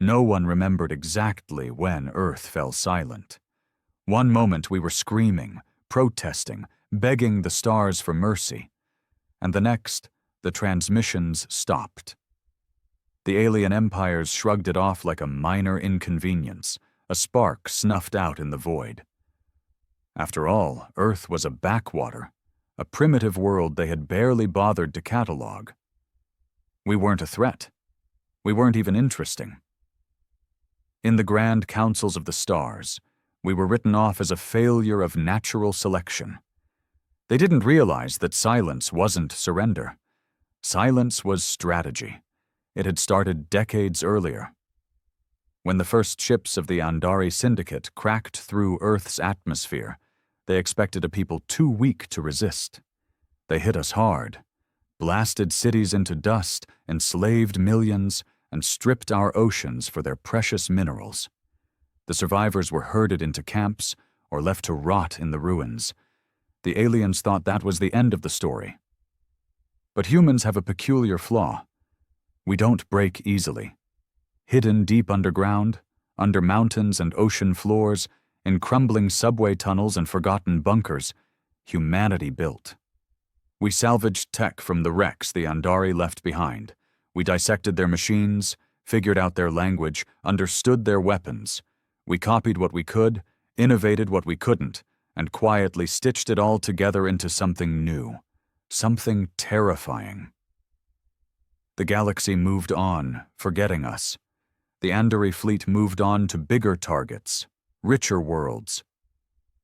No one remembered exactly when Earth fell silent. One moment we were screaming, protesting, begging the stars for mercy, and the next, the transmissions stopped. The alien empires shrugged it off like a minor inconvenience, a spark snuffed out in the void. After all, Earth was a backwater, a primitive world they had barely bothered to catalog. We weren't a threat. We weren't even interesting. In the grand councils of the stars, we were written off as a failure of natural selection. They didn't realize that silence wasn't surrender. Silence was strategy. It had started decades earlier. When the first ships of the Andari Syndicate cracked through Earth's atmosphere, they expected a people too weak to resist. They hit us hard, blasted cities into dust, enslaved millions, and stripped our oceans for their precious minerals. The survivors were herded into camps or left to rot in the ruins. The aliens thought that was the end of the story. But humans have a peculiar flaw. We don't break easily. Hidden deep underground, under mountains and ocean floors, in crumbling subway tunnels and forgotten bunkers, humanity built. We salvaged tech from the wrecks the Andari left behind. We dissected their machines, figured out their language, understood their weapons. We copied what we could, innovated what we couldn't, and quietly stitched it all together into something new, something terrifying. The galaxy moved on, forgetting us. The Andari fleet moved on to bigger targets, richer worlds.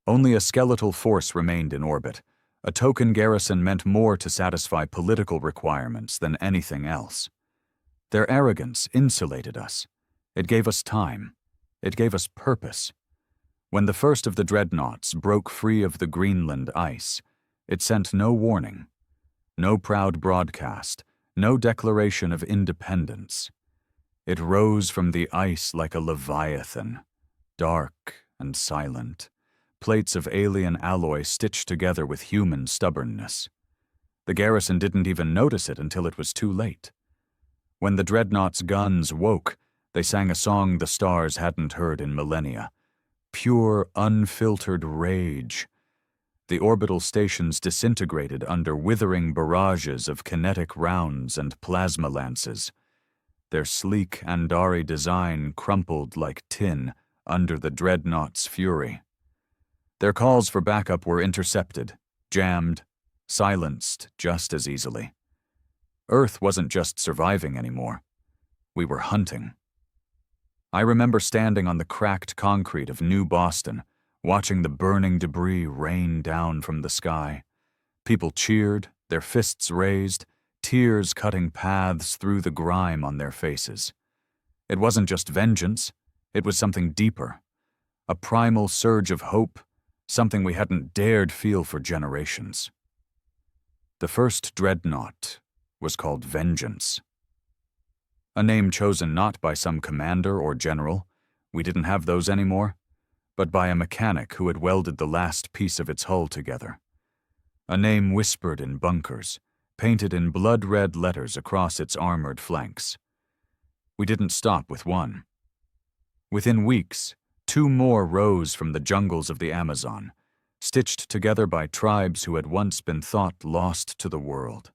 Only a skeletal force remained in orbit. A token garrison meant more to satisfy political requirements than anything else. Their arrogance insulated us. It gave us time. It gave us purpose. When the first of the Dreadnoughts broke free of the Greenland ice, it sent no warning, no proud broadcast, no declaration of independence. It rose from the ice like a leviathan, dark and silent, plates of alien alloy stitched together with human stubbornness. The garrison didn't even notice it until it was too late. When the Dreadnoughts' guns woke, they sang a song the stars hadn't heard in millennia. Pure, unfiltered rage. The orbital stations disintegrated under withering barrages of kinetic rounds and plasma lances. Their sleek Andari design crumpled like tin under the Dreadnoughts' fury. Their calls for backup were intercepted, jammed, silenced just as easily. Earth wasn't just surviving anymore. We were hunting. I remember standing on the cracked concrete of New Boston, watching the burning debris rain down from the sky. People cheered, their fists raised, tears cutting paths through the grime on their faces. It wasn't just vengeance, it was something deeper. A primal surge of hope, something we hadn't dared feel for generations. The first Dreadnought was called Vengeance. A name chosen not by some commander or general, we didn't have those anymore, but by a mechanic who had welded the last piece of its hull together. A name whispered in bunkers, painted in blood-red letters across its armored flanks. We didn't stop with one. Within weeks, 2 more rose from the jungles of the Amazon, stitched together by tribes who had once been thought lost to the world.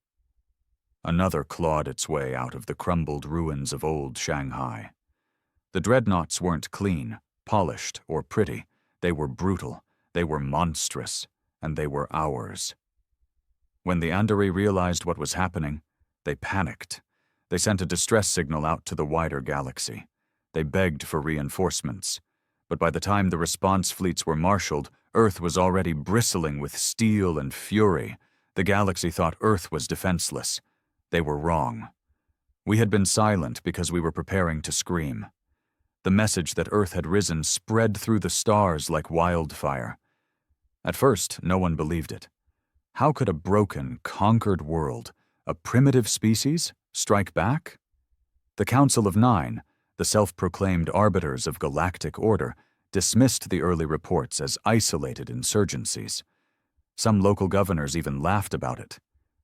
Another clawed its way out of the crumbled ruins of old Shanghai. The Dreadnoughts weren't clean, polished, or pretty. They were brutal, they were monstrous, and they were ours. When the Andari realized what was happening, they panicked. They sent a distress signal out to the wider galaxy. They begged for reinforcements. But by the time the response fleets were marshaled, Earth was already bristling with steel and fury. The galaxy thought Earth was defenseless. They were wrong. We had been silent because we were preparing to scream. The message that Earth had risen spread through the stars like wildfire. At first, no one believed it. How could a broken, conquered world, a primitive species, strike back? The Council of Nine, the self-proclaimed arbiters of galactic order, dismissed the early reports as isolated insurgencies. Some local governors even laughed about it.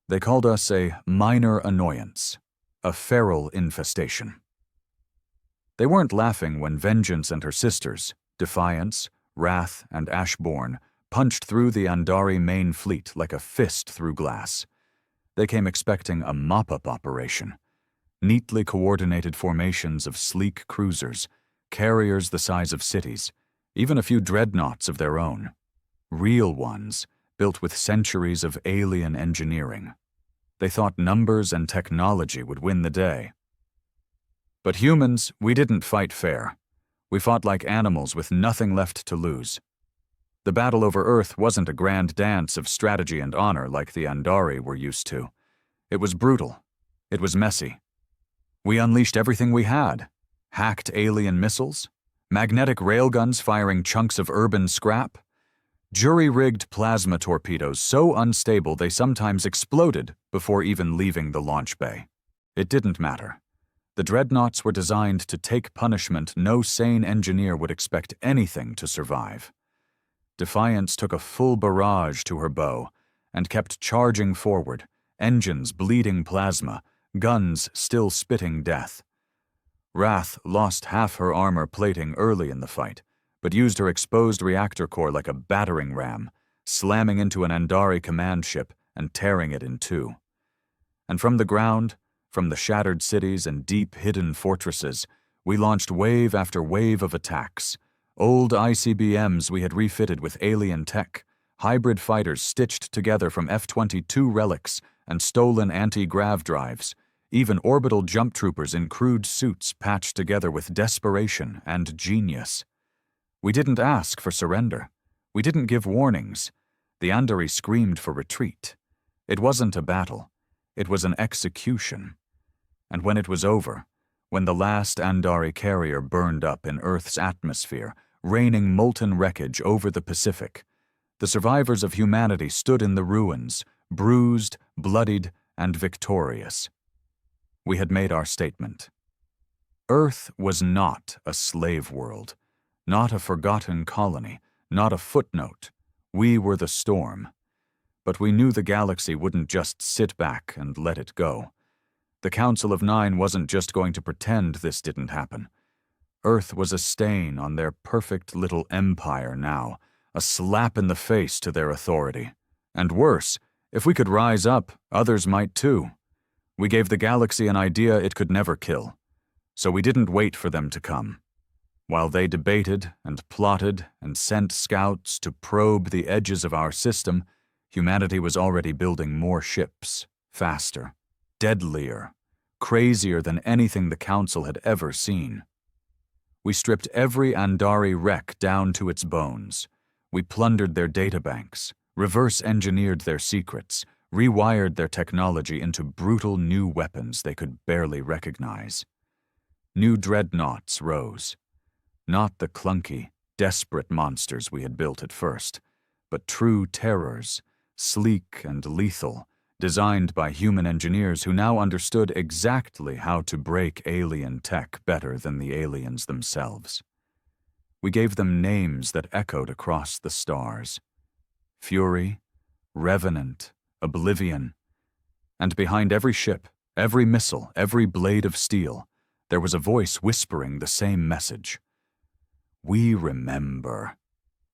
They called us a minor annoyance, a feral infestation. They weren't laughing when Vengeance and her sisters, Defiance, Wrath, and Ashborn, punched through the Andari main fleet like a fist through glass. They came expecting a mop-up operation. Neatly coordinated formations of sleek cruisers, carriers the size of cities, even a few dreadnoughts of their own. Real ones, built with centuries of alien engineering. They thought numbers and technology would win the day. But humans, we didn't fight fair. We fought like animals with nothing left to lose. The battle over Earth wasn't a grand dance of strategy and honor like the Andari were used to. It was brutal. It was messy. We unleashed everything we had. Hacked alien missiles, magnetic railguns firing chunks of urban scrap, jury-rigged plasma torpedoes so unstable they sometimes exploded before even leaving the launch bay. It didn't matter. The Dreadnoughts were designed to take punishment no sane engineer would expect anything to survive. Defiance took a full barrage to her bow and kept charging forward, engines bleeding plasma, guns still spitting death. Wrath lost half her armor plating early in the fight, but used her exposed reactor core like a battering ram, slamming into an Andari command ship and tearing it in two. And from the ground, from the shattered cities and deep hidden fortresses, we launched wave after wave of attacks. Old ICBMs we had refitted with alien tech, hybrid fighters stitched together from F-22 relics and stolen anti-grav drives, even orbital jump troopers in crude suits patched together with desperation and genius. We didn't ask for surrender. We didn't give warnings. The Andari screamed for retreat. It wasn't a battle. It was an execution. And when it was over, when the last Andari carrier burned up in Earth's atmosphere, raining molten wreckage over the Pacific, the survivors of humanity stood in the ruins, bruised, bloodied, and victorious. We had made our statement. Earth was not a slave world, not a forgotten colony, not a footnote. We were the storm. But we knew the galaxy wouldn't just sit back and let it go. The Council of Nine wasn't just going to pretend this didn't happen. Earth was a stain on their perfect little empire now, a slap in the face to their authority. And worse, if we could rise up, others might too. We gave the galaxy an idea it could never kill. So we didn't wait for them to come. While they debated and plotted and sent scouts to probe the edges of our system, humanity was already building more ships, faster, deadlier, crazier than anything the Council had ever seen. We stripped every Andari wreck down to its bones. We plundered their databanks, reverse-engineered their secrets, rewired their technology into brutal new weapons they could barely recognize. New dreadnoughts rose. Not the clunky, desperate monsters we had built at first, but true terrors, sleek and lethal, designed by human engineers who now understood exactly how to break alien tech better than the aliens themselves. We gave them names that echoed across the stars. Fury, Revenant, Oblivion. And behind every ship, every missile, every blade of steel, there was a voice whispering the same message. We remember.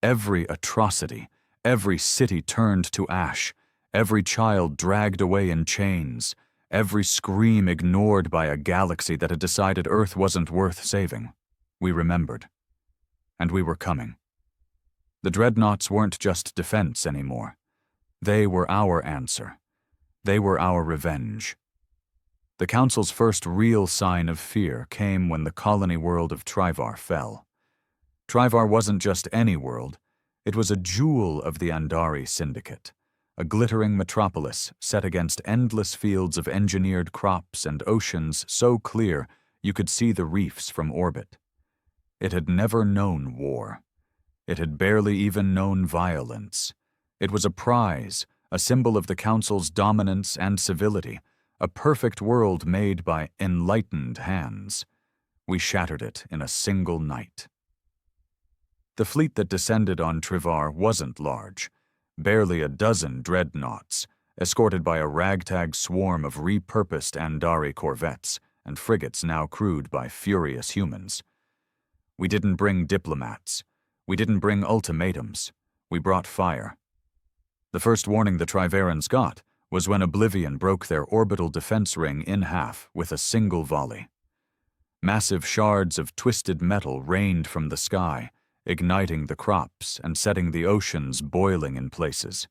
Every atrocity, every city turned to ash, every child dragged away in chains, every scream ignored by a galaxy that had decided Earth wasn't worth saving. We remembered. And we were coming. The Dreadnoughts weren't just defense anymore. They were our answer. They were our revenge. The Council's first real sign of fear came when the colony world of Trivar fell. Trivar wasn't just any world. It was a jewel of the Andari Syndicate, a glittering metropolis set against endless fields of engineered crops and oceans so clear you could see the reefs from orbit. It had never known war. It had barely even known violence. It was a prize, a symbol of the Council's dominance and civility, a perfect world made by enlightened hands. We shattered it in a single night. The fleet that descended on Trivar wasn't large. Barely a dozen dreadnoughts, escorted by a ragtag swarm of repurposed Andari corvettes and frigates now crewed by furious humans. We didn't bring diplomats. We didn't bring ultimatums. We brought fire. The first warning the Trivarans got was when Oblivion broke their orbital defense ring in half with a single volley. Massive shards of twisted metal rained from the sky, igniting the crops and setting the oceans boiling in places.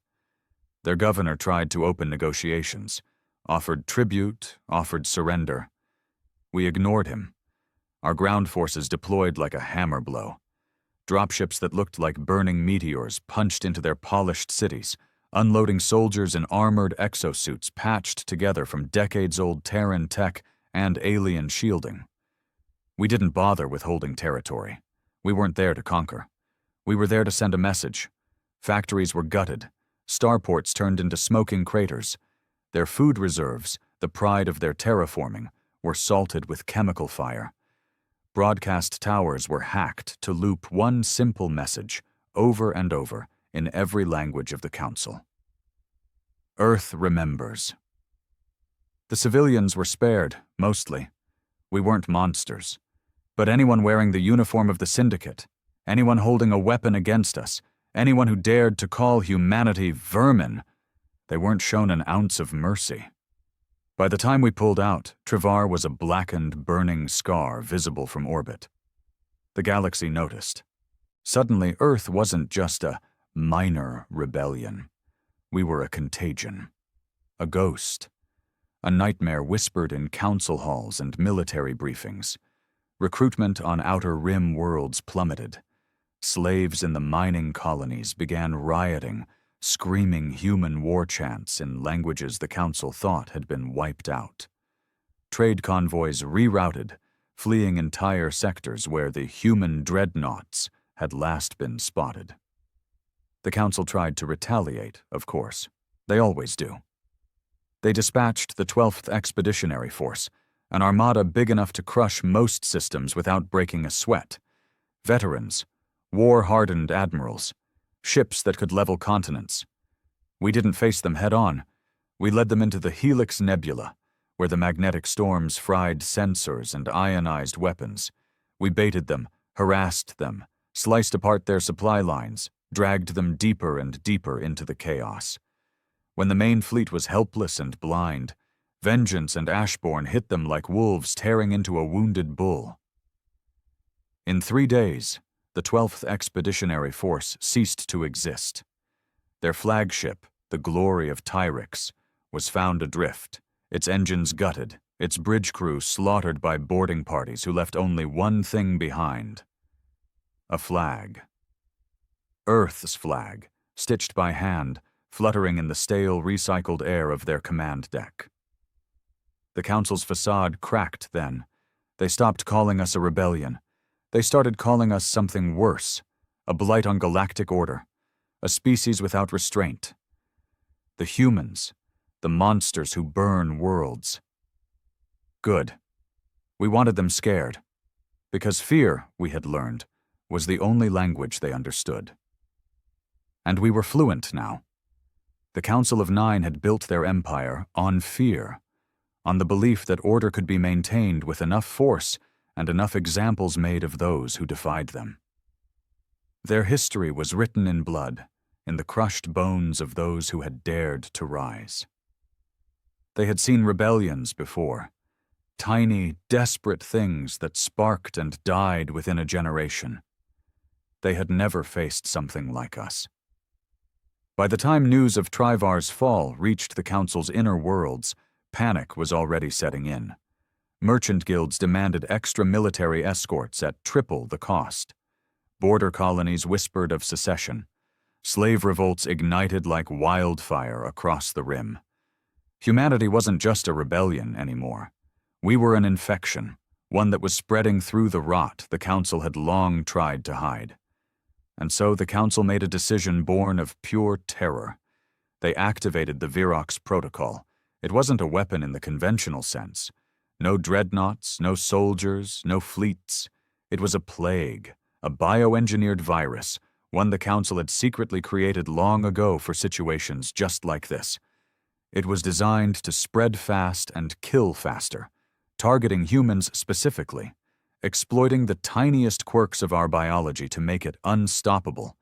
Their governor tried to open negotiations, offered tribute, offered surrender. We ignored him. Our ground forces deployed like a hammer blow. Dropships that looked like burning meteors punched into their polished cities, unloading soldiers in armored exosuits patched together from decades-old Terran tech and alien shielding. We didn't bother with holding territory. We weren't there to conquer. We were there to send a message. Factories were gutted. Starports turned into smoking craters. Their food reserves, the pride of their terraforming, were salted with chemical fire. Broadcast towers were hacked to loop one simple message over and over in every language of the Council. Earth remembers. The civilians were spared, mostly. We weren't monsters. But anyone wearing the uniform of the Syndicate, anyone holding a weapon against us, anyone who dared to call humanity vermin, they weren't shown an ounce of mercy. By the time we pulled out, Trivar was a blackened, burning scar visible from orbit. The galaxy noticed. Suddenly, Earth wasn't just a minor rebellion. We were a contagion. A ghost. A nightmare whispered in council halls and military briefings. Recruitment on Outer Rim worlds plummeted. Slaves in the mining colonies began rioting, screaming human war chants in languages the Council thought had been wiped out. Trade convoys rerouted, fleeing entire sectors where the human Dreadnoughts had last been spotted. The Council tried to retaliate, of course. They always do. They dispatched the 12th Expeditionary Force, an armada big enough to crush most systems without breaking a sweat. Veterans, war-hardened admirals, ships that could level continents. We didn't face them head-on. We led them into the Helix Nebula, where the magnetic storms fried sensors and ionized weapons. We baited them, harassed them, sliced apart their supply lines, dragged them deeper and deeper into the chaos. When the main fleet was helpless and blind, Vengeance and Ashborn hit them like wolves tearing into a wounded bull. In 3 days, the 12th Expeditionary Force ceased to exist. Their flagship, the Glory of Tyrix, was found adrift, its engines gutted, its bridge crew slaughtered by boarding parties who left only one thing behind: a flag. Earth's flag, stitched by hand, fluttering in the stale, recycled air of their command deck. The Council's facade cracked then. They stopped calling us a rebellion. They started calling us something worse, a blight on galactic order, a species without restraint. The humans, the monsters who burn worlds. Good. We wanted them scared, because fear, we had learned, was the only language they understood. And we were fluent now. The Council of Nine had built their empire on fear, on the belief that order could be maintained with enough force and enough examples made of those who defied them. Their history was written in blood, in the crushed bones of those who had dared to rise. They had seen rebellions before, tiny, desperate things that sparked and died within a generation. They had never faced something like us. By the time news of Trivar's fall reached the Council's inner worlds, panic was already setting in. Merchant guilds demanded extra military escorts at triple the cost. Border colonies whispered of secession. Slave revolts ignited like wildfire across the rim. Humanity wasn't just a rebellion anymore. We were an infection, one that was spreading through the rot the Council had long tried to hide. And so the Council made a decision born of pure terror. They activated the Virox Protocol. It wasn't a weapon in the conventional sense. No dreadnoughts, no soldiers, no fleets. It was a plague, a bioengineered virus, one the Council had secretly created long ago for situations just like this. It was designed to spread fast and kill faster, targeting humans specifically, exploiting the tiniest quirks of our biology to make it unstoppable.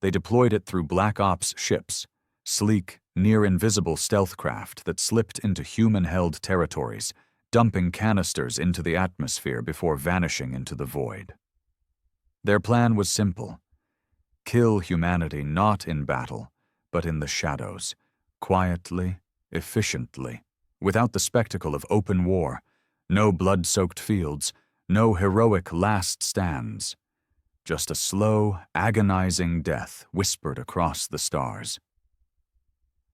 They deployed it through Black Ops ships, sleek, near-invisible stealth craft that slipped into human-held territories, dumping canisters into the atmosphere before vanishing into the void. Their plan was simple: kill humanity not in battle, but in the shadows, quietly, efficiently, without the spectacle of open war, no blood-soaked fields, no heroic last stands. Just a slow, agonizing death whispered across the stars.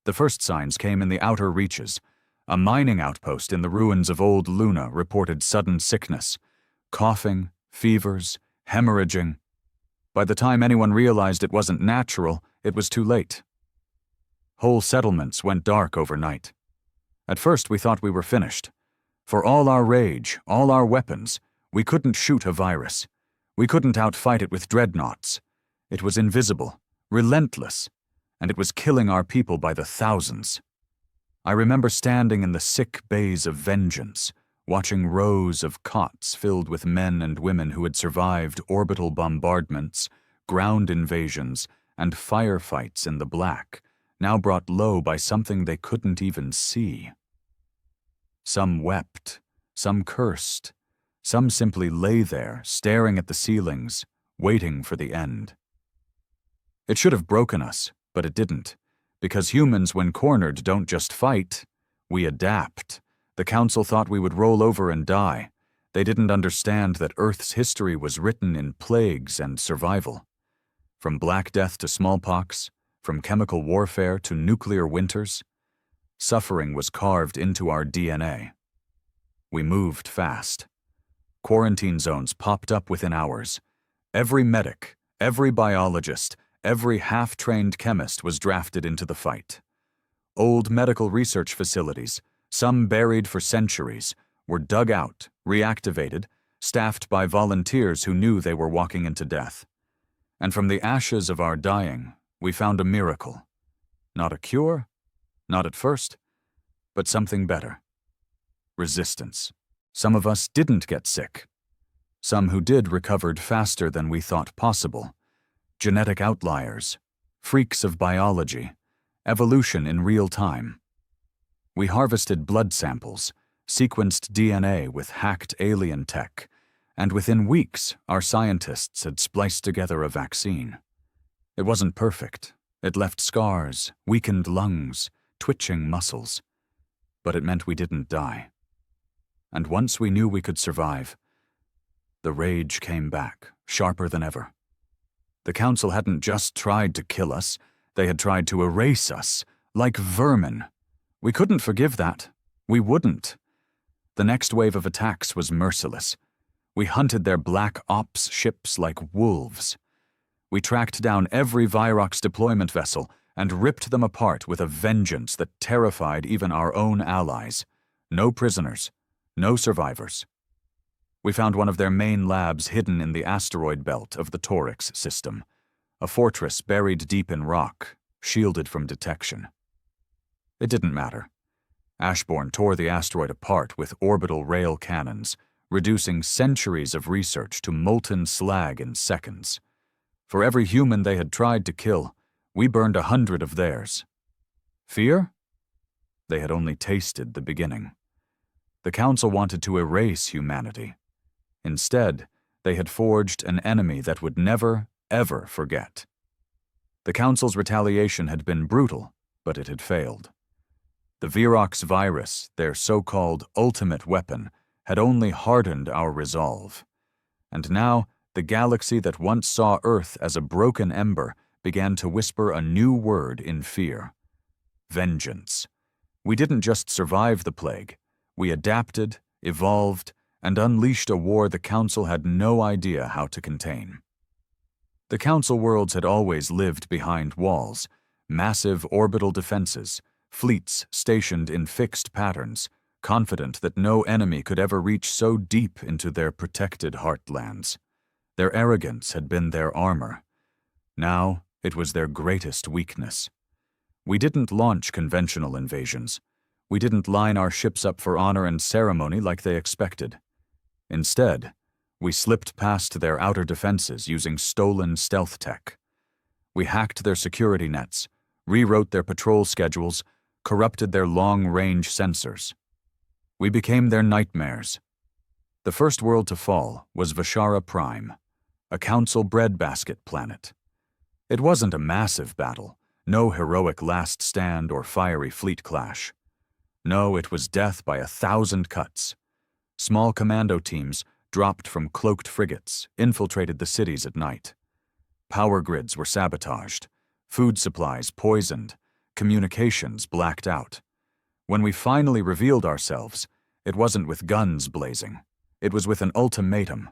The first signs came in the outer reaches. A mining outpost in the ruins of old Luna reported sudden sickness, coughing, fevers, hemorrhaging. By the time anyone realized it wasn't natural, it was too late. Whole settlements went dark overnight. At first we thought we were finished. For all our rage, all our weapons, we couldn't shoot a virus. We couldn't outfight it with Dreadnoughts. It was invisible, relentless, and it was killing our people by the thousands. I remember standing in the sick bays of vengeance, watching rows of cots filled with men and women who had survived orbital bombardments, ground invasions, and firefights in the black, now brought low by something they couldn't even see. Some wept, some cursed, some simply lay there, staring at the ceilings, waiting for the end. It should have broken us, but it didn't, because humans, when cornered, don't just fight, we adapt. The Council thought we would roll over and die. They didn't understand that Earth's history was written in plagues and survival. From Black Death to smallpox, from chemical warfare to nuclear winters, suffering was carved into our DNA. We moved fast. Quarantine zones popped up within hours. Every medic, every biologist, every half-trained chemist was drafted into the fight. Old medical research facilities, some buried for centuries, were dug out, reactivated, staffed by volunteers who knew they were walking into death. And from the ashes of our dying, we found a miracle. Not a cure, not at first, but something better. Resistance. Some of us didn't get sick. Some who did recovered faster than we thought possible. Genetic outliers, freaks of biology, evolution in real time. We harvested blood samples, sequenced DNA with hacked alien tech, and within weeks, our scientists had spliced together a vaccine. It wasn't perfect. It left scars, weakened lungs, twitching muscles. But it meant we didn't die. And once we knew we could survive, the rage came back, sharper than ever. The Council hadn't just tried to kill us, they had tried to erase us, like vermin. We couldn't forgive that. We wouldn't. The next wave of attacks was merciless. We hunted their Black Ops ships like wolves. We tracked down every Virox deployment vessel and ripped them apart with a vengeance that terrified even our own allies. No prisoners, no survivors. We found one of their main labs hidden in the asteroid belt of the Torix system, a fortress buried deep in rock, shielded from detection. It didn't matter. Ashbourne tore the asteroid apart with orbital rail cannons, reducing centuries of research to molten slag in seconds. For every human they had tried to kill, we burned 100 of theirs. Fear? They had only tasted the beginning. The Council wanted to erase humanity. Instead, they had forged an enemy that would never, ever forget. The Council's retaliation had been brutal, but it had failed. The Virox virus, their so-called ultimate weapon, had only hardened our resolve. And now, the galaxy that once saw Earth as a broken ember began to whisper a new word in fear: vengeance. We didn't just survive the plague. We adapted, evolved, and unleashed a war the Council had no idea how to contain. The Council worlds had always lived behind walls, massive orbital defenses, fleets stationed in fixed patterns, confident that no enemy could ever reach so deep into their protected heartlands. Their arrogance had been their armor. Now, it was their greatest weakness. We didn't launch conventional invasions. We didn't line our ships up for honor and ceremony like they expected. Instead, we slipped past their outer defenses using stolen stealth tech. We hacked their security nets, rewrote their patrol schedules, corrupted their long-range sensors. We became their nightmares. The first world to fall was Vashara Prime, a council breadbasket planet. It wasn't a massive battle, no heroic last stand or fiery fleet clash. No, it was death by 1,000 cuts. Small commando teams dropped from cloaked frigates, infiltrated the cities at night. Power grids were sabotaged, food supplies poisoned, communications blacked out. When we finally revealed ourselves, it wasn't with guns blazing. It was with an ultimatum.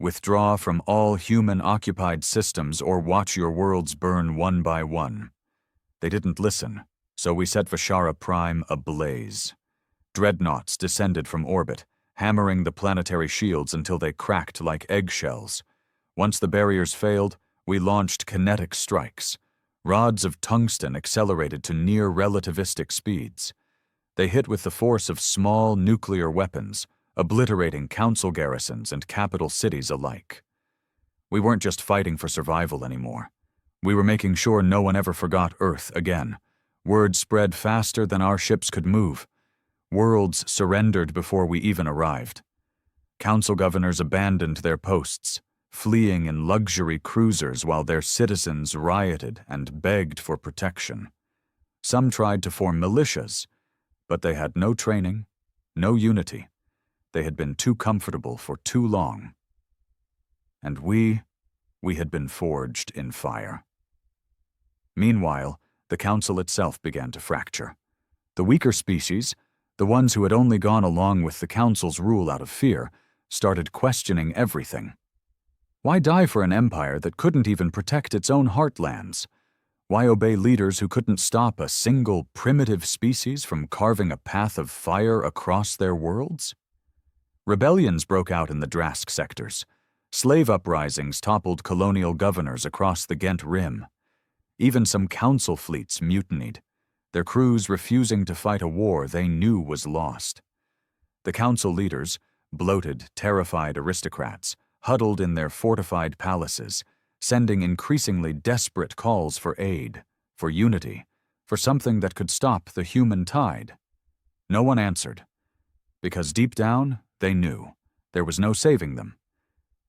Withdraw from all human-occupied systems or watch your worlds burn one by one. They didn't listen, so we set Vashara Prime ablaze. Dreadnoughts descended from orbit, hammering the planetary shields until they cracked like eggshells. Once the barriers failed, we launched kinetic strikes. Rods of tungsten accelerated to near-relativistic speeds. They hit with the force of small nuclear weapons, obliterating council garrisons and capital cities alike. We weren't just fighting for survival anymore. We were making sure no one ever forgot Earth again. Word spread faster than our ships could move. Worlds surrendered before we even arrived. Council governors abandoned their posts, fleeing in luxury cruisers while their citizens rioted and begged for protection. Some tried to form militias, but they had no training, no unity. They had been too comfortable for too long. And we had been forged in fire. Meanwhile, the council itself began to fracture. The weaker species, the ones who had only gone along with the council's rule out of fear, started questioning everything. Why die for an empire that couldn't even protect its own heartlands? Why obey leaders who couldn't stop a single primitive species from carving a path of fire across their worlds? Rebellions broke out in the Drask sectors. Slave uprisings toppled colonial governors across the Ghent Rim. Even some council fleets mutinied, their crews refusing to fight a war they knew was lost. The council leaders, bloated, terrified aristocrats, huddled in their fortified palaces, sending increasingly desperate calls for aid, for unity, for something that could stop the human tide. No one answered, because deep down, they knew there was no saving them.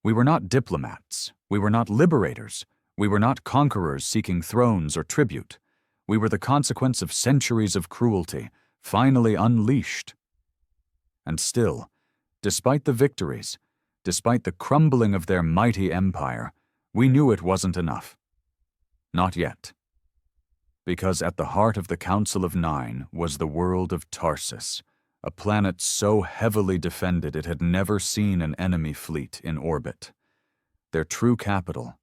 We were not diplomats. We were not liberators. We were not conquerors seeking thrones or tribute. We were the consequence of centuries of cruelty, finally unleashed. And still, despite the victories, despite the crumbling of their mighty empire, we knew it wasn't enough. Not yet. Because at the heart of the Council of Nine was the world of Tarsus, a planet so heavily defended it had never seen an enemy fleet in orbit. Their true capital,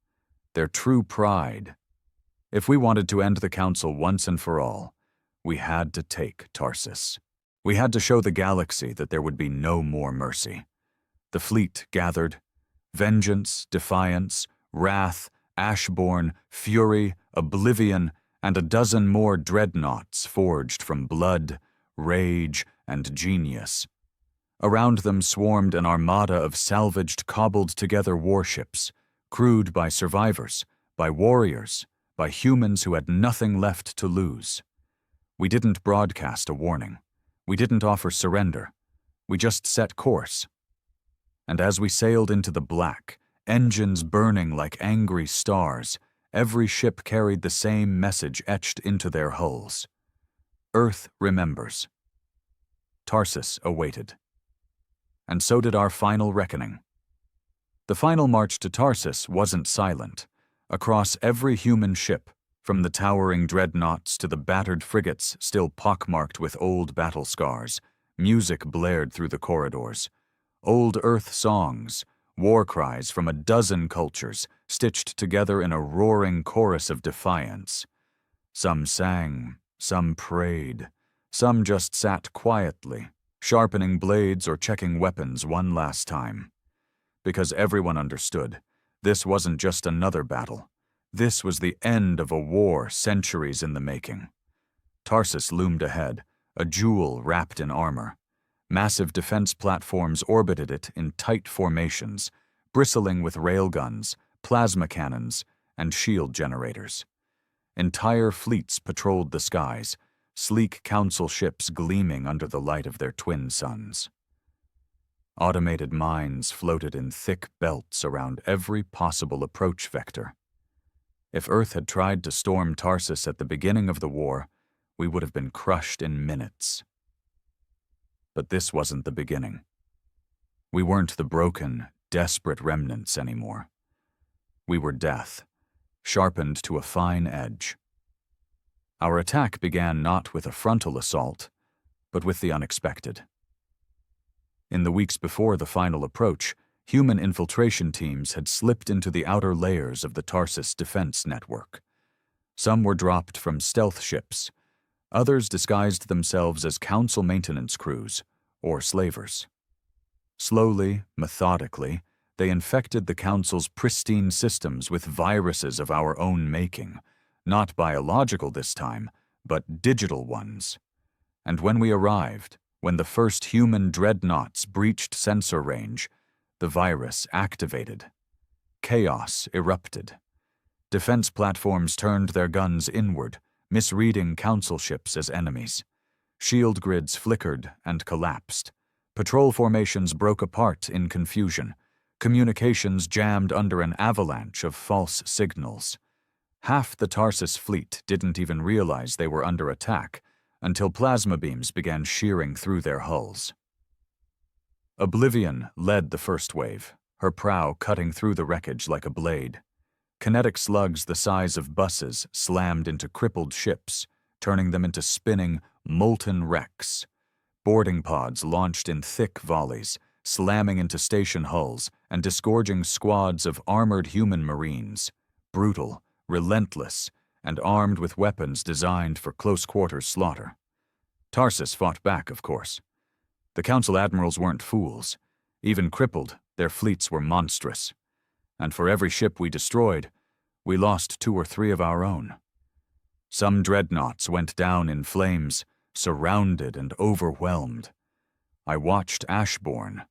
their true pride. If we wanted to end the Council once and for all, we had to take Tarsus. We had to show the galaxy that there would be no more mercy. The fleet gathered. Vengeance, defiance, wrath, Ashborn, fury, oblivion, and a dozen more dreadnoughts forged from blood, rage, and genius. Around them swarmed an armada of salvaged, cobbled-together warships, crewed by survivors, by warriors, by humans who had nothing left to lose. We didn't broadcast a warning. We didn't offer surrender. We just set course. And as we sailed into the black, engines burning like angry stars, every ship carried the same message etched into their hulls. Earth remembers. Tarsus awaited. And so did our final reckoning. The final march to Tarsus wasn't silent. Across every human ship, from the towering dreadnoughts to the battered frigates still pockmarked with old battle scars, music blared through the corridors. Old Earth songs, war cries from a dozen cultures, stitched together in a roaring chorus of defiance. Some sang, some prayed, some just sat quietly, sharpening blades or checking weapons one last time. Because everyone understood, this wasn't just another battle. This was the end of a war centuries in the making. Tarsus loomed ahead, a jewel wrapped in armor. Massive defense platforms orbited it in tight formations, bristling with railguns, plasma cannons, and shield generators. Entire fleets patrolled the skies, sleek council ships gleaming under the light of their twin suns. Automated mines floated in thick belts around every possible approach vector. If Earth had tried to storm Tarsus at the beginning of the war, we would have been crushed in minutes. But this wasn't the beginning. We weren't the broken, desperate remnants anymore. We were death, sharpened to a fine edge. Our attack began not with a frontal assault, but with the unexpected. In the weeks before the final approach, human infiltration teams had slipped into the outer layers of the Tarsus defense network. Some were dropped from stealth ships. Others disguised themselves as council maintenance crews, or slavers. Slowly, methodically, they infected the council's pristine systems with viruses of our own making, not biological this time, but digital ones. And when we arrived, when the first human dreadnoughts breached sensor range, the virus activated. Chaos erupted. Defense platforms turned their guns inward, misreading council ships as enemies. Shield grids flickered and collapsed. Patrol formations broke apart in confusion. Communications jammed under an avalanche of false signals. Half the Tarsus fleet didn't even realize they were under attack until plasma beams began shearing through their hulls. Oblivion led the first wave, her prow cutting through the wreckage like a blade. Kinetic slugs the size of buses slammed into crippled ships, turning them into spinning, molten wrecks. Boarding pods launched in thick volleys, slamming into station hulls and disgorging squads of armored human marines, brutal, relentless, and armed with weapons designed for close-quarters slaughter. Tarsus fought back, of course. The council admirals weren't fools. Even crippled, their fleets were monstrous. And for every ship we destroyed, we lost 2 or 3 of our own. Some dreadnoughts went down in flames, surrounded and overwhelmed. I watched Ashbourne,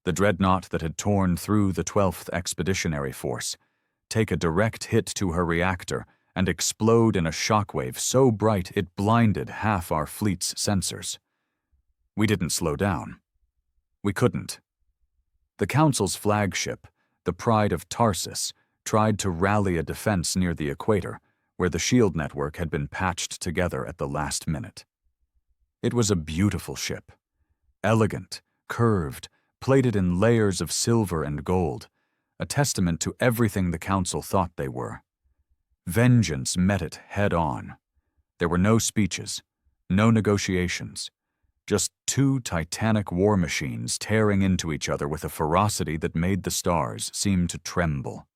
the dreadnought that had torn through the 12th Expeditionary Force, take a direct hit to her reactor and explode in a shockwave so bright it blinded half our fleet's sensors. We didn't slow down. We couldn't. The Council's flagship, the Pride of Tarsus, tried to rally a defense near the equator, where the shield network had been patched together at the last minute. It was a beautiful ship. Elegant, curved, plated in layers of silver and gold, a testament to everything the Council thought they were. Vengeance met it head-on. There were no speeches, no negotiations, just 2 titanic war machines tearing into each other with a ferocity that made the stars seem to tremble.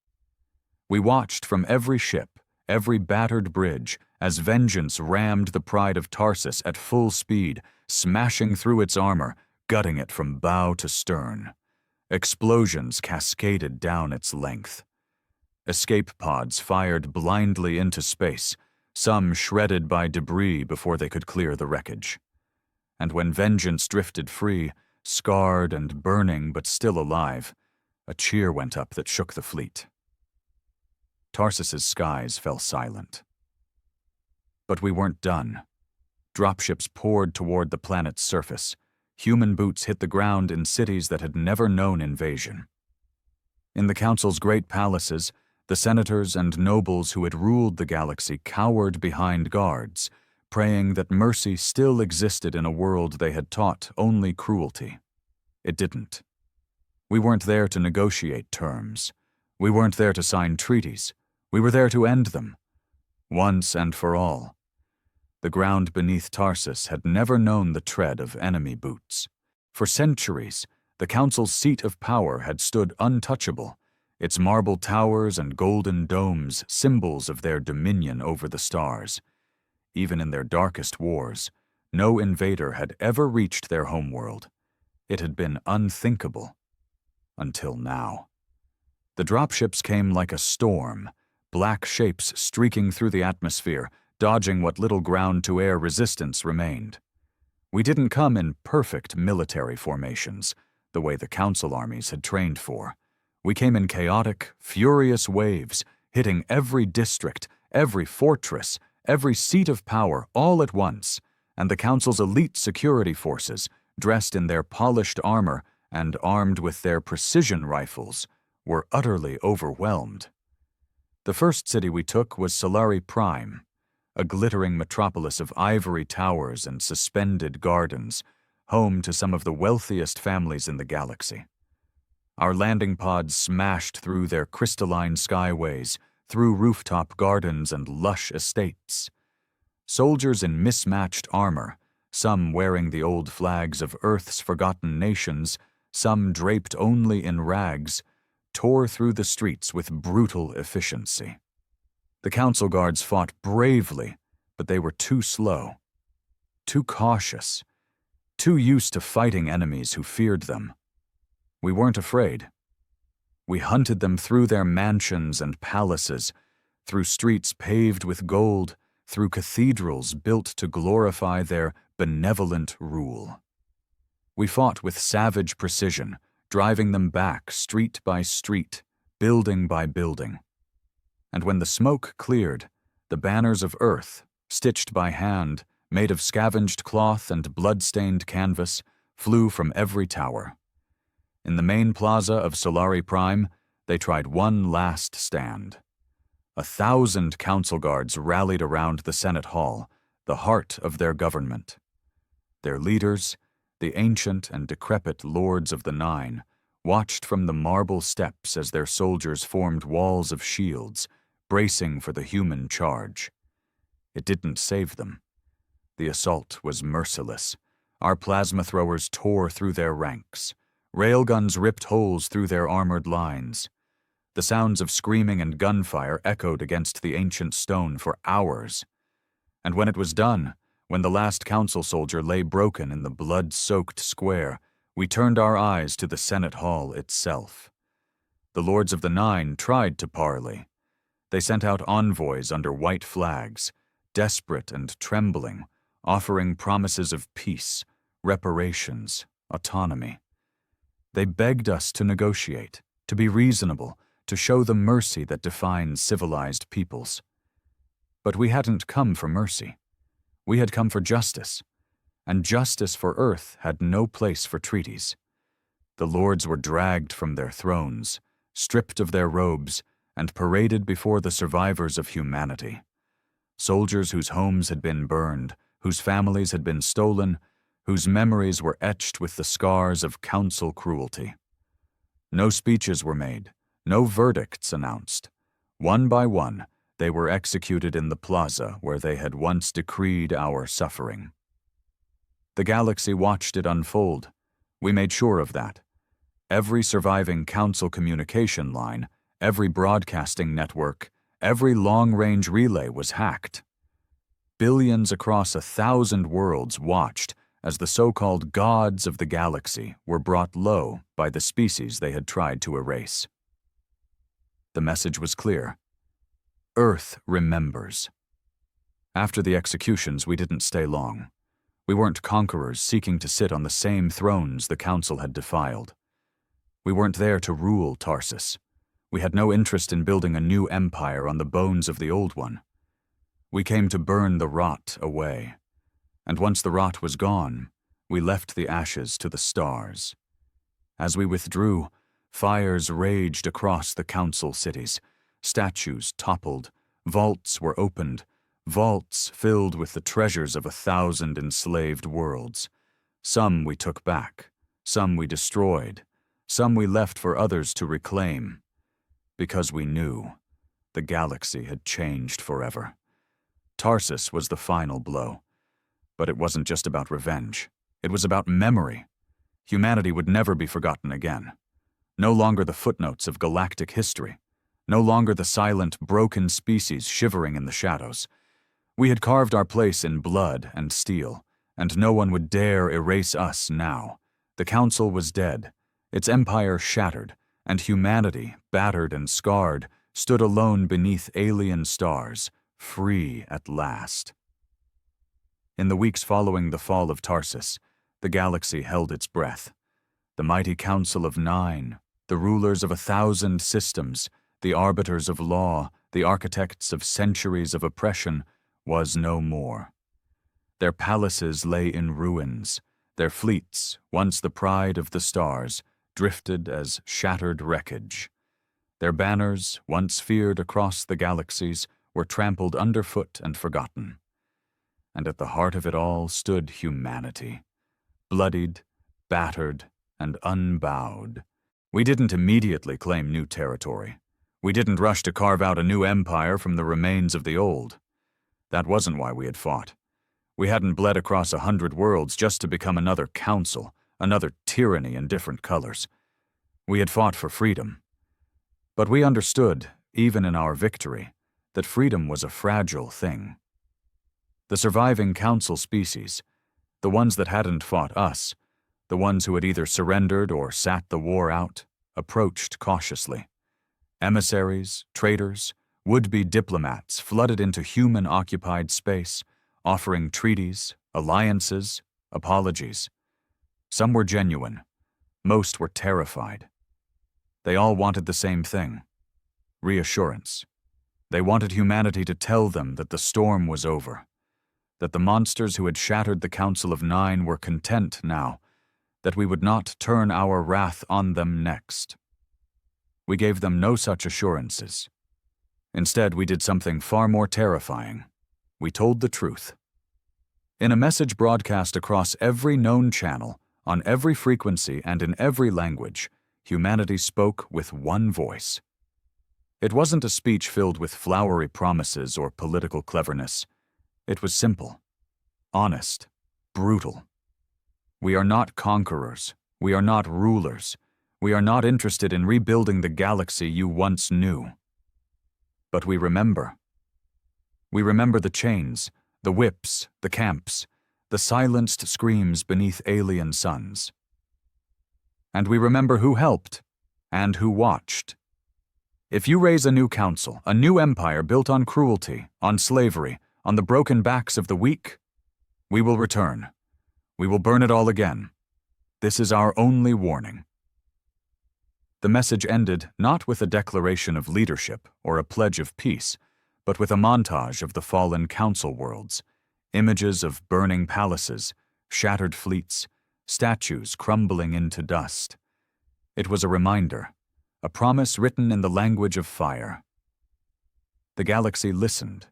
We watched from every ship, every battered bridge, as vengeance rammed the Pride of Tarsus at full speed, smashing through its armor, gutting it from bow to stern. Explosions cascaded down its length. Escape pods fired blindly into space, some shredded by debris before they could clear the wreckage. And when vengeance drifted free, scarred and burning but still alive, a cheer went up that shook the fleet. Tarsus's skies fell silent. But we weren't done. Dropships poured toward the planet's surface. Human boots hit the ground in cities that had never known invasion. In the Council's great palaces, the senators and nobles who had ruled the galaxy cowered behind guards, praying that mercy still existed in a world they had taught only cruelty. It didn't. We weren't there to negotiate terms. We weren't there to sign treaties. We were there to end them, once and for all. The ground beneath Tarsus had never known the tread of enemy boots. For centuries, the Council's seat of power had stood untouchable, its marble towers and golden domes symbols of their dominion over the stars. Even in their darkest wars, no invader had ever reached their homeworld. It had been unthinkable. Until now. The dropships came like a storm, black shapes streaking through the atmosphere, dodging what little ground-to-air resistance remained. We didn't come in perfect military formations, the way the Council armies had trained for. We came in chaotic, furious waves, hitting every district, every fortress, every seat of power all at once, and the Council's elite security forces, dressed in their polished armor and armed with their precision rifles, were utterly overwhelmed. The first city we took was Solari Prime, a glittering metropolis of ivory towers and suspended gardens, home to some of the wealthiest families in the galaxy. Our landing pods smashed through their crystalline skyways, through rooftop gardens and lush estates. Soldiers in mismatched armor, some wearing the old flags of Earth's forgotten nations, some draped only in rags, tore through the streets with brutal efficiency. The Council guards fought bravely, but they were too slow, too cautious, too used to fighting enemies who feared them. We weren't afraid. We hunted them through their mansions and palaces, through streets paved with gold, through cathedrals built to glorify their benevolent rule. We fought with savage precision, driving them back street by street, building by building. And when the smoke cleared, the banners of Earth, stitched by hand, made of scavenged cloth and blood-stained canvas, flew from every tower. In the main plaza of Solari Prime, they tried one last stand. 1,000 Council guards rallied around the Senate Hall, the heart of their government. Their leaders, the ancient and decrepit Lords of the Nine, watched from the marble steps as their soldiers formed walls of shields, bracing for the human charge. It didn't save them. The assault was merciless. Our plasma throwers tore through their ranks. Railguns ripped holes through their armored lines. The sounds of screaming and gunfire echoed against the ancient stone for hours. And when it was done, when the last Council soldier lay broken in the blood-soaked square, we turned our eyes to the Senate Hall itself. The Lords of the Nine tried to parley. They sent out envoys under white flags, desperate and trembling, offering promises of peace, reparations, autonomy. They begged us to negotiate, to be reasonable, to show the mercy that defines civilized peoples. But we hadn't come for mercy. We had come for justice, and justice for Earth had no place for treaties. The lords were dragged from their thrones, stripped of their robes, and paraded before the survivors of humanity. Soldiers whose homes had been burned, whose families had been stolen, whose memories were etched with the scars of Council cruelty. No speeches were made, no verdicts announced. One by one, they were executed in the plaza where they had once decreed our suffering. The galaxy watched it unfold. We made sure of that. Every surviving Council communication line, every broadcasting network, every long-range relay was hacked. Billions across 1,000 worlds watched as the so-called gods of the galaxy were brought low by the species they had tried to erase. The message was clear. Earth remembers. After the executions, we didn't stay long. We weren't conquerors seeking to sit on the same thrones the Council had defiled. We weren't there to rule Tarsus. We had no interest in building a new empire on the bones of the old one. We came to burn the rot away. And once the rot was gone, we left the ashes to the stars. As we withdrew, fires raged across the Council cities. Statues toppled, vaults were opened, vaults filled with the treasures of 1,000 enslaved worlds. Some we took back, some we destroyed, some we left for others to reclaim. Because we knew the galaxy had changed forever. Tarsus was the final blow. But it wasn't just about revenge. It was about memory. Humanity would never be forgotten again. No longer the footnotes of galactic history. No longer the silent, broken species shivering in the shadows. We had carved our place in blood and steel, and no one would dare erase us now. The Council was dead, its empire shattered, and humanity, battered and scarred, stood alone beneath alien stars, free at last. In the weeks following the fall of Tarsus, the galaxy held its breath. The mighty Council of Nine, the rulers of 1,000 systems, the arbiters of law, the architects of centuries of oppression, was no more. Their palaces lay in ruins. Their fleets, once the pride of the stars, drifted as shattered wreckage. Their banners, once feared across the galaxies, were trampled underfoot and forgotten. And at the heart of it all stood humanity, bloodied, battered, and unbowed. We didn't immediately claim new territory. We didn't rush to carve out a new empire from the remains of the old. That wasn't why we had fought. We hadn't bled across 100 worlds just to become another council, another tyranny in different colors. We had fought for freedom. But we understood, even in our victory, that freedom was a fragile thing. The surviving council species, the ones that hadn't fought us, the ones who had either surrendered or sat the war out, approached cautiously. Emissaries, traitors, would-be diplomats flooded into human-occupied space, offering treaties, alliances, apologies. Some were genuine. Most were terrified. They all wanted the same thing: reassurance. They wanted humanity to tell them that the storm was over, that the monsters who had shattered the Council of Nine were content now, that we would not turn our wrath on them next. We gave them no such assurances. Instead, we did something far more terrifying. We told the truth. In a message broadcast across every known channel, on every frequency and in every language, humanity spoke with one voice. It wasn't a speech filled with flowery promises or political cleverness. It was simple, honest, brutal. We are not conquerors. We are not rulers. We are not interested in rebuilding the galaxy you once knew. But we remember. We remember the chains, the whips, the camps, the silenced screams beneath alien suns. And we remember who helped and who watched. If you raise a new council, a new empire built on cruelty, on slavery, on the broken backs of the weak, we will return. We will burn it all again. This is our only warning. The message ended not with a declaration of leadership or a pledge of peace, but with a montage of the fallen council worlds, images of burning palaces, shattered fleets, statues crumbling into dust. It was a reminder, a promise written in the language of fire. The galaxy listened,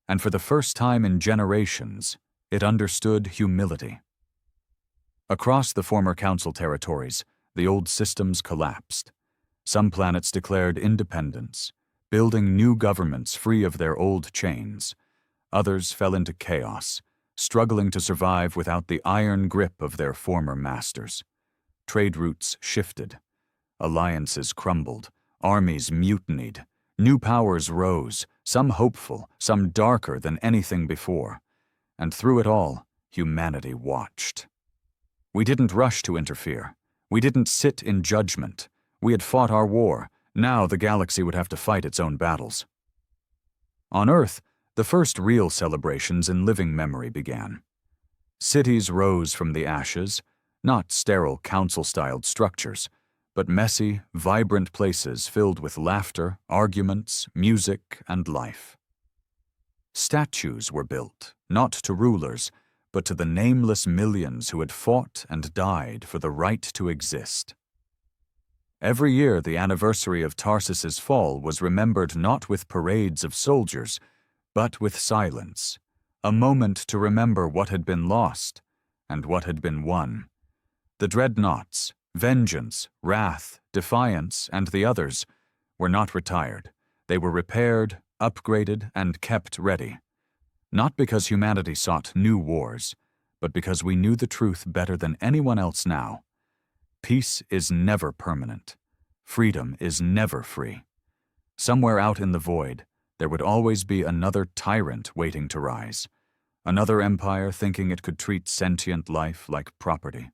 and for the first time in generations, it understood humility. Across the former council territories, the old systems collapsed. Some planets declared independence, building new governments free of their old chains. Others fell into chaos, struggling to survive without the iron grip of their former masters. Trade routes shifted. Alliances crumbled. Armies mutinied. New powers rose, some hopeful, some darker than anything before. And through it all, humanity watched. We didn't rush to interfere. We didn't sit in judgment. We had fought our war. Now the galaxy would have to fight its own battles. On Earth, the first real celebrations in living memory began. Cities rose from the ashes, not sterile council-styled structures, but messy, vibrant places filled with laughter, arguments, music, and life. Statues were built, not to rulers, but to the nameless millions who had fought and died for the right to exist. Every year, the anniversary of Tarsus's fall was remembered not with parades of soldiers, but with silence, a moment to remember what had been lost and what had been won. The Dreadnoughts, Vengeance, Wrath, Defiance, and the others were not retired. They were repaired, upgraded, and kept ready. Not because humanity sought new wars, but because we knew the truth better than anyone else now. Peace is never permanent. Freedom is never free. Somewhere out in the void, there would always be another tyrant waiting to rise, another empire thinking it could treat sentient life like property,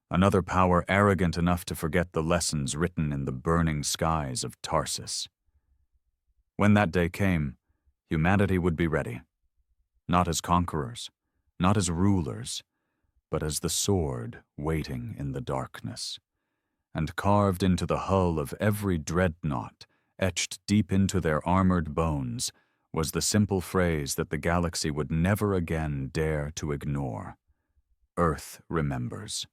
another power arrogant enough to forget the lessons written in the burning skies of Tarsus. When that day came, humanity would be ready, not as conquerors, not as rulers, but as the sword waiting in the darkness. And carved into the hull of every dreadnought, etched deep into their armored bones, was the simple phrase that the galaxy would never again dare to ignore. Earth remembers.